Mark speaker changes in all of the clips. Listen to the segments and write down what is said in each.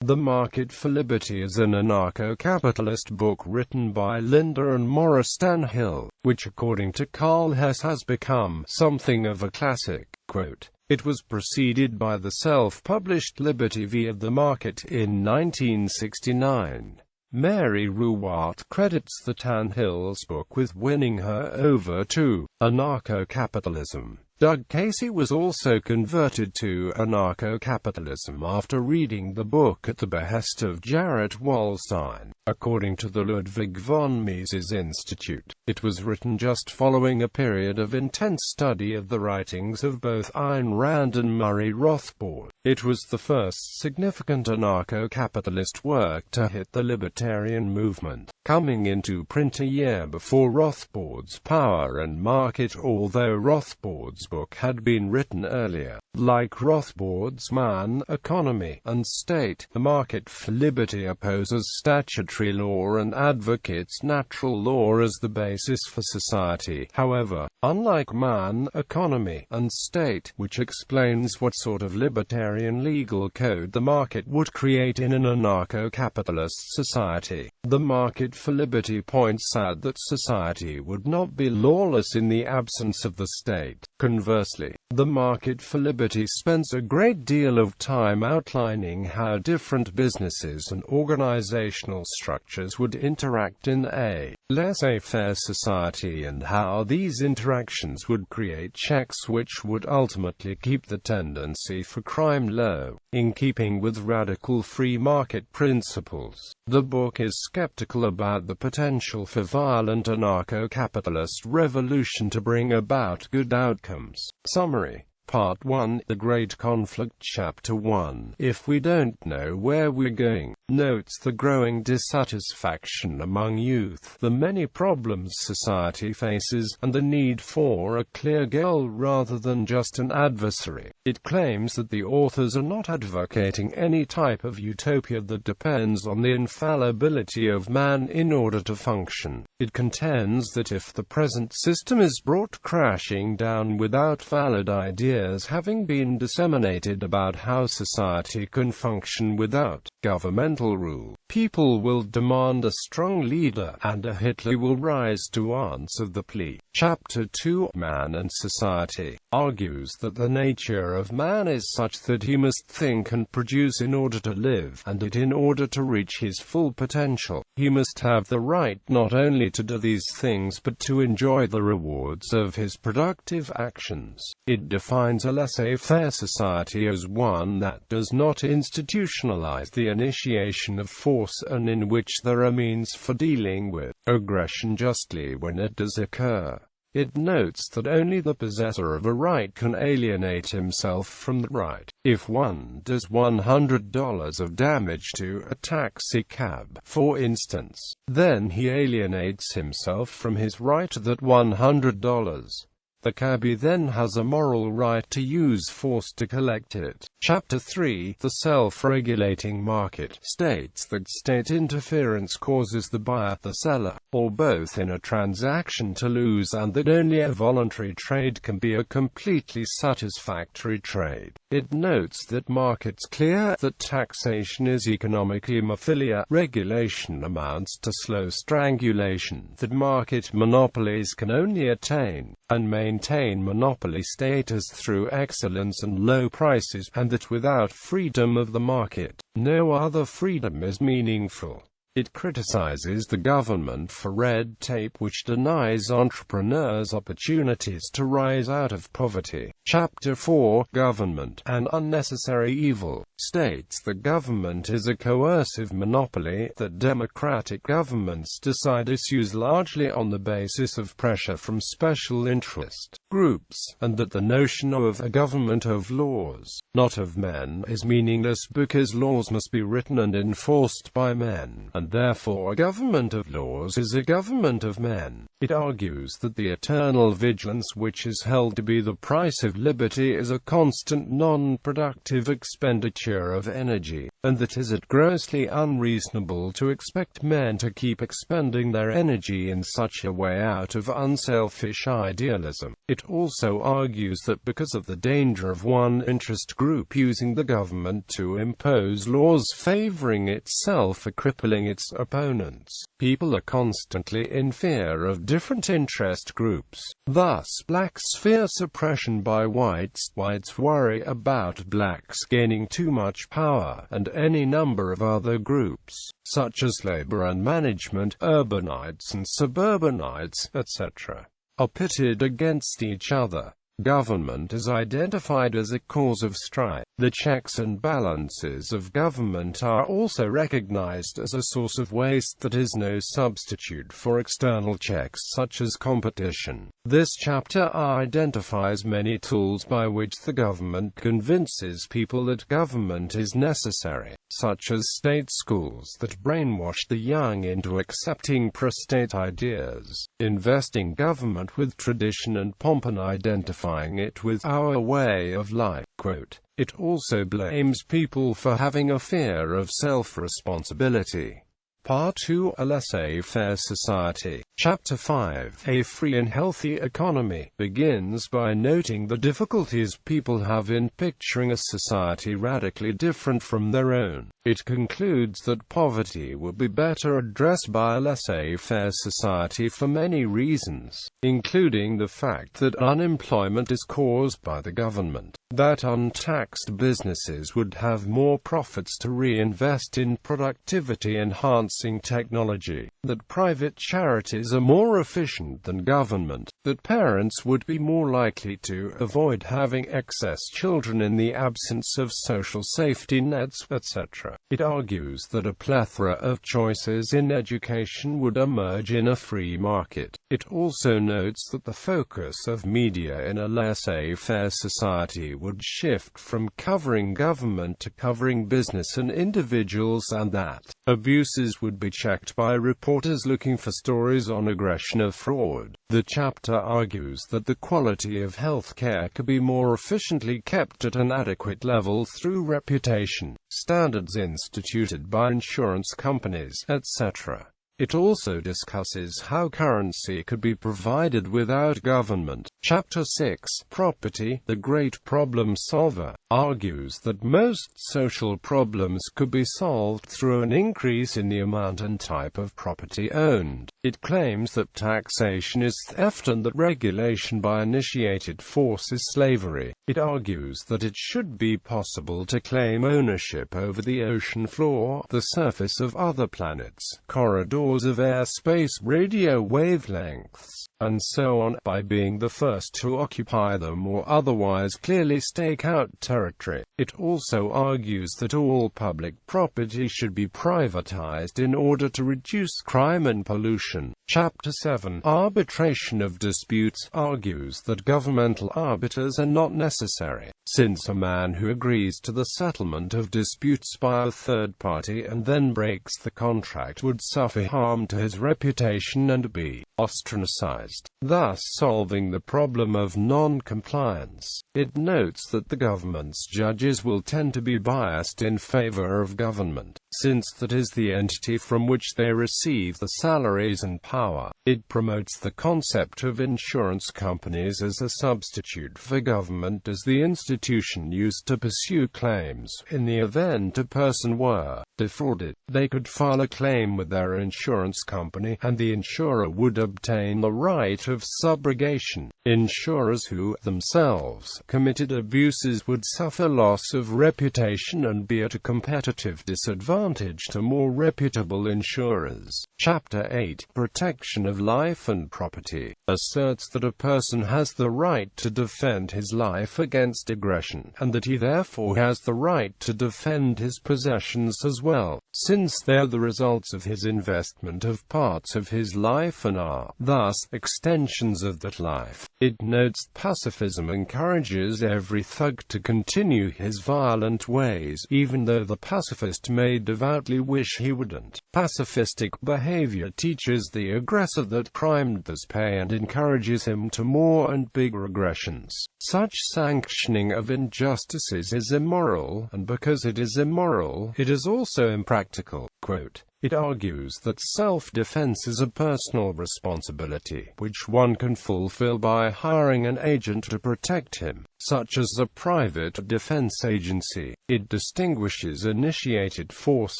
Speaker 1: The Market for Liberty is an anarcho-capitalist book written by Linda and Morris Tannehill, which according to Karl Hess has become something of a classic. Quote, "It was preceded by the self-published Liberty via the Market in 1969. Mary Ruwart credits the Tannehill's book with winning her over to anarcho-capitalism. Doug Casey was also converted to anarcho-capitalism after reading the book at the behest of Jarret Wollstein. According to the Ludwig von Mises Institute, it was written just following a period of intense study of the writings of both Ayn Rand and Murray Rothbard. It was the first significant anarcho-capitalist work to hit the libertarian movement, coming into print a year before Rothbard's Power and Market, although Rothbard's book had been written earlier. Like Rothbard's Man, Economy, and State, The Market for Liberty opposes statutory law and advocates natural law as the basis for society. However, unlike Man, Economy, and State, which explains what sort of libertarian legal code the market would create in an anarcho-capitalist society, The Market for Liberty points out that society would not be lawless in the absence of the state. Conversely, The Market for Liberty spends a great deal of time outlining how different businesses and organizational structures would interact in a laissez-faire society, and how these interactions would create checks which would ultimately keep the tendency for crime low, in keeping with radical free market principles. The book is skeptical about the potential for violent anarcho-capitalist revolution to bring about good outcomes. Summary. Part 1, The Great Conflict. Chapter 1, If We Don't Know Where We're Going, notes the growing dissatisfaction among youth, the many problems society faces, and the need for a clear goal rather than just an adversary. It claims that the authors are not advocating any type of utopia that depends on the infallibility of man in order to function. It contends that if the present system is brought crashing down without valid ideas having been disseminated about how society can function without governmental rule, people will demand a strong leader, and a Hitler will rise to answer the plea. Chapter 2, Man and Society, argues that the nature of man is such that he must think and produce in order to live, and that in order to reach his full potential, he must have the right not only to do these things but to enjoy the rewards of his productive actions. It defines a laissez-faire society as one that does not institutionalize the initiation of force, and in which there are means for dealing with aggression justly when it does occur. It notes that only the possessor of a right can alienate himself from the right. If one does $100 of damage to a taxi cab, for instance, then he alienates himself from his right to that $100. The cabbie then has a moral right to use force to collect it. Chapter 3, The Self-Regulating Market, states that state interference causes the buyer, the seller, or both in a transaction to lose, and that only a voluntary trade can be a completely satisfactory trade. It notes that markets clear that taxation is economic hemophilia, regulation amounts to slow strangulation, that market monopolies can only attain and maintain monopoly status through excellence and low prices, and that without freedom of the market, no other freedom is meaningful. It criticizes the government for red tape which denies entrepreneurs opportunities to rise out of poverty. Chapter 4, Government, An Unnecessary Evil, states that government is a coercive monopoly, that democratic governments decide issues largely on the basis of pressure from special interest groups, and that the notion of a government of laws, not of men, is meaningless because laws must be written and enforced by men, and therefore a government of laws is a government of men. It argues that the eternal vigilance which is held to be the price of liberty is a constant non-productive expenditure of energy, and that is it grossly unreasonable to expect men to keep expending their energy in such a way out of unselfish idealism. It also argues that because of the danger of one interest group using the government to impose laws favoring itself or crippling its opponents, people are constantly in fear of different interest groups. Thus, blacks fear suppression by whites, whites worry about blacks gaining too much power, and any number of other groups, such as labor and management, urbanites and suburbanites, etc., are pitted against each other. Government is identified as a cause of strife. The checks and balances of government are also recognized as a source of waste that is no substitute for external checks such as competition. This chapter identifies many tools by which the government convinces people that government is necessary, such as state schools that brainwash the young into accepting pro-state ideas, investing government with tradition and pomp and identifying it with our way of life. Quote, it also blames people for having a fear of self-responsibility. Part 2, A Laissez-faire Society. Chapter 5, A Free and Healthy Economy, begins by noting the difficulties people have in picturing a society radically different from their own. It concludes that poverty will be better addressed by a laissez-faire society for many reasons, including the fact that unemployment is caused by the government, that untaxed businesses would have more profits to reinvest in productivity-enhancing technology, that private charities are more efficient than government, that parents would be more likely to avoid having excess children in the absence of social safety nets, etc. It argues that a plethora of choices in education would emerge in a free market. It also notes that the focus of media in a laissez-faire society would shift from covering government to covering business and individuals, and that abuses would be checked by reporters looking for stories on aggression or fraud. The chapter argues that the quality of health care could be more efficiently kept at an adequate level through reputation, standards instituted by insurance companies, etc. It also discusses how currency could be provided without government. Chapter 6, Property, the Great Problem Solver, argues that most social problems could be solved through an increase in the amount and type of property owned. It claims that taxation is theft and that regulation by initiated force is slavery. It argues that it should be possible to claim ownership over the ocean floor, the surface of other planets, corridors of airspace, radio wavelengths, and so on, by being the first to occupy them or otherwise clearly stake out territory. It also argues that all public property should be privatized in order to reduce crime and pollution. Chapter 7, Arbitration of Disputes, argues that governmental arbiters are not necessary, since a man who agrees to the settlement of disputes by a third party and then breaks the contract would suffer harm to his reputation and be ostracized, thus solving the problem of non-compliance. It notes that the government's judges will tend to be biased in favor of government, since that is the entity from which they receive the salaries and power. It promotes the concept of insurance companies as a substitute for government as the institution used to pursue claims. In the event a person were defrauded, they could file a claim with their insurance company, and the insurer would obtain the right of subrogation. Insurers who, themselves, committed abuses would suffer loss of reputation and be at a competitive disadvantage to more reputable insurers. Chapter 8, Protection of Life and Property, asserts that a person has the right to defend his life against aggression, and that he therefore has the right to defend his possessions as well, since they are the results of his investment of parts of his life and are, thus, extensions of that life. It notes pacifism encourages every thug to continue his violent ways, even though the pacifist may devoutly wish he wouldn't. Pacifistic behavior teaches the aggressor that crime does pay and encourages him to more and bigger aggressions. Such sanctioning of injustices is immoral, and because it is immoral, it is also impractical. Quote, It argues that self-defense is a personal responsibility, which one can fulfill by hiring an agent to protect him, such as a private defense agency. It distinguishes initiated force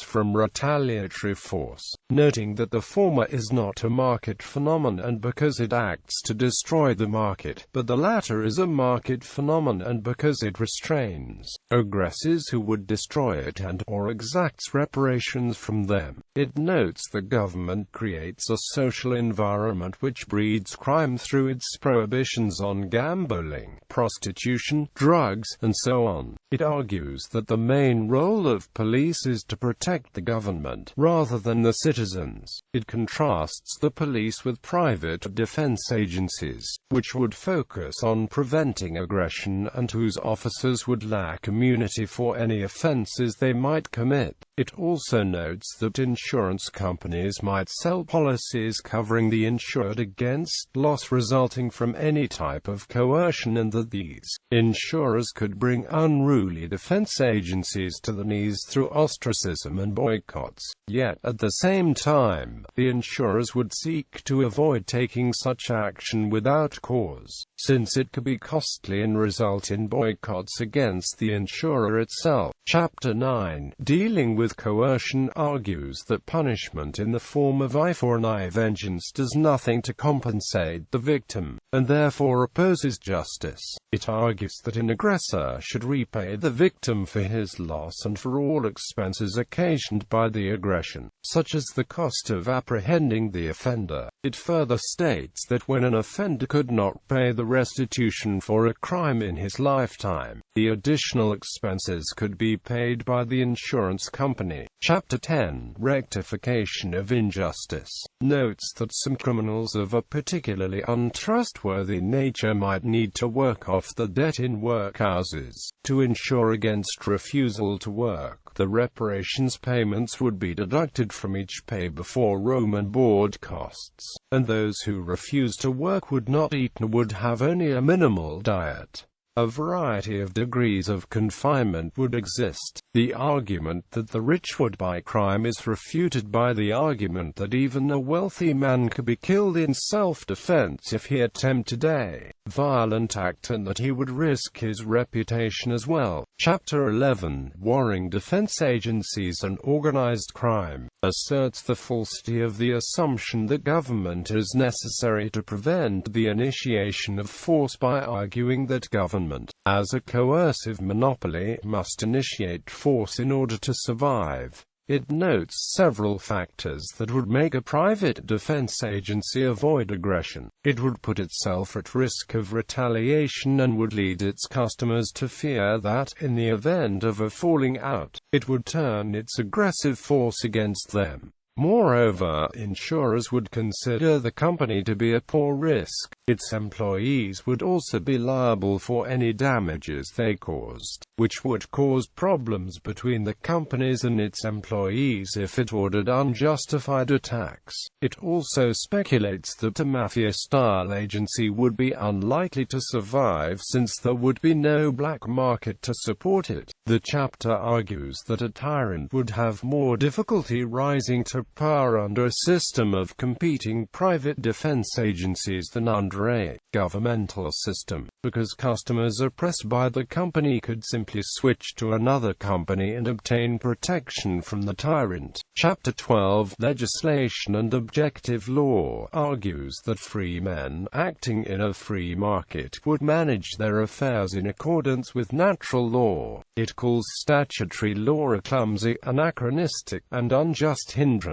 Speaker 1: from retaliatory force, noting that the former is not a market phenomenon because it acts to destroy the market, but the latter is a market phenomenon because it restrains aggressors who would destroy it and/or exacts reparations from them. It notes the government creates a social environment which breeds crime through its prohibitions on gambling, prostitution, drugs, and so on. It argues that the main role of police is to protect the government, rather than the citizens. It contrasts the police with private defense agencies, which would focus on preventing aggression and whose officers would lack immunity for any offenses they might commit. It also notes that insurance companies might sell policies covering the insured against loss resulting from any type of coercion, and that these insurers could bring unruly defense agencies to the knees through ostracism and boycotts. Yet, at the same time, the insurers would seek to avoid taking such action without cause, since it could be costly and result in boycotts against the insurer itself. Chapter 9, dealing with coercion, argues that punishment in the form of eye for an eye vengeance does nothing to compensate the victim, and therefore opposes justice. It argues that an aggressor should repay the victim for his loss and for all expenses occasioned by the aggression, such as the cost of apprehending the offender. It further states that when an offender could not pay the restitution for a crime in his lifetime, the additional expenses could be paid by the insurance company. Chapter 10, rectification of injustice, notes that some criminals of a particularly untrustworthy nature might need to work off the debt in workhouses. To insure against refusal to work, the reparations payments would be deducted from each pay before room and board costs, and those who refuse to work would not eat and would have only a minimal diet. A variety of degrees of confinement would exist. The argument that the rich would buy crime is refuted by the argument that even a wealthy man could be killed in self-defense if he attempted a violent act, and that he would risk his reputation as well. Chapter 11, warring defense agencies and organized crime, asserts the falsity of the assumption that government is necessary to prevent the initiation of force by arguing that government, as a coercive monopoly, must initiate force in order to survive. It notes several factors that would make a private defense agency avoid aggression. It would put itself at risk of retaliation and would lead its customers to fear that, in the event of a falling out, it would turn its aggressive force against them. Moreover, insurers would consider the company to be a poor risk. Its employees would also be liable for any damages they caused, which would cause problems between the companies and its employees if it ordered unjustified attacks. It also speculates that a mafia-style agency would be unlikely to survive since there would be no black market to support it. The chapter argues that a tyrant would have more difficulty rising to power under a system of competing private defense agencies than under a governmental system, because customers oppressed by the company could simply switch to another company and obtain protection from the tyrant. Chapter 12, legislation and objective law, argues that free men acting in a free market would manage their affairs in accordance with natural law. It calls statutory law a clumsy, anachronistic, and unjust hindrance.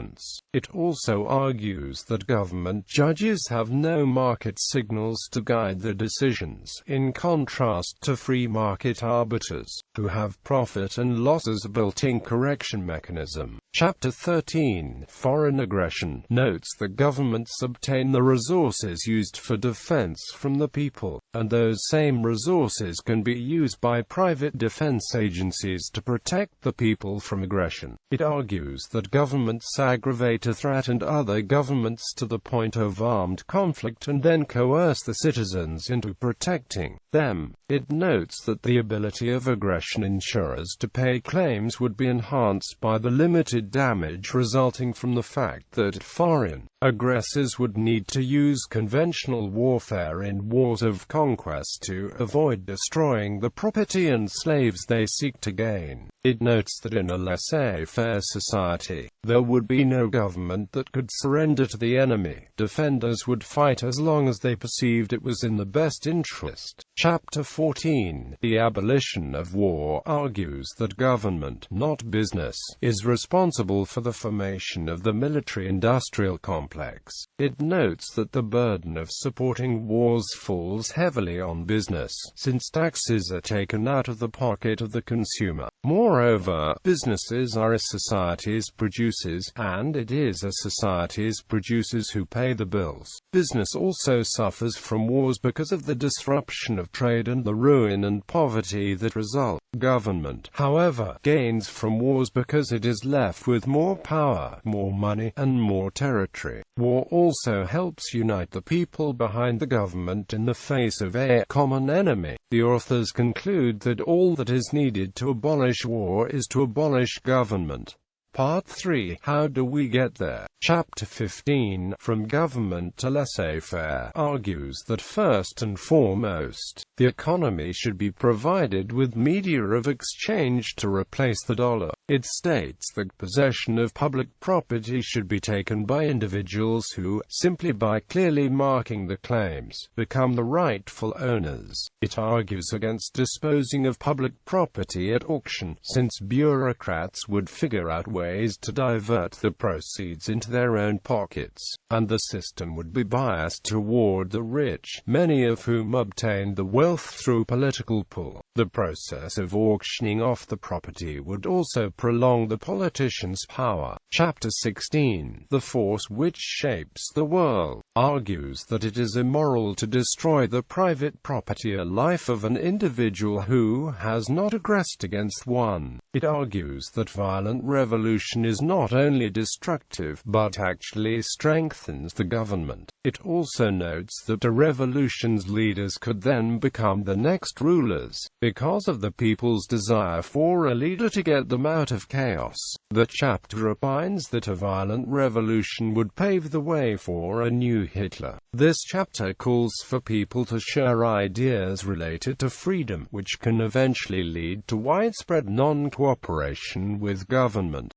Speaker 1: It also argues that government judges have no market signals to guide their decisions, in contrast to free market arbiters, who have profit and loss as a built-in correction mechanism. Chapter 13, foreign aggression, notes that governments obtain the resources used for defense from the people, and those same resources can be used by private defense agencies to protect the people from aggression. It argues that governments aggravate a threat and other governments to the point of armed conflict and then coerce the citizens into protecting them. It notes that the ability of of aggression insurers to pay claims would be enhanced by the limited damage resulting from the fact that foreign aggressors would need to use conventional warfare in wars of conquest to avoid destroying the property and slaves they seek to gain. It notes that in a laissez-faire society, there would be no government that could surrender to the enemy. Defenders would fight as long as they perceived it was in the best interest. Chapter 14. The abolition of war argues that government, not business, is responsible for the formation of the military-industrial complex. It notes that the burden of supporting wars falls heavily on business, since taxes are taken out of the pocket of the consumer. Moreover, businesses are a society's producers, and it is a society's producers who pay the bills. Business also suffers from wars because of the disruption of trade and the ruin and poverty that result. Government, however, gains from wars because it is left with more power, more money, and more territory. War also helps unite the people behind the government in the face of a common enemy. The authors conclude that all that is needed to abolish war is to abolish government. Part 3. How do we get there? Chapter 15. From Government to Laissez-faire argues that first and foremost, the economy should be provided with media of exchange to replace the dollar. It states that possession of public property should be taken by individuals who, simply by clearly marking the claims, become the rightful owners. It argues against disposing of public property at auction, since bureaucrats would figure out ways to divert the proceeds into their own pockets, and the system would be biased toward the rich, many of whom obtained the wealth through political pull. The process of auctioning off the property would also prolong the politician's power. Chapter 16. The force which shapes the world argues that it is immoral to destroy the private property or life of an individual who has not aggressed against one. It argues that violent revolution is not only destructive, but actually strengthens the government. It also notes that a revolution's leaders could then become the next rulers, because of the people's desire for a leader to get them out of chaos. The chapter opines that a violent revolution would pave the way for a new Hitler. This chapter calls for people to share ideas related to freedom, which can eventually lead to widespread non-cooperation with government.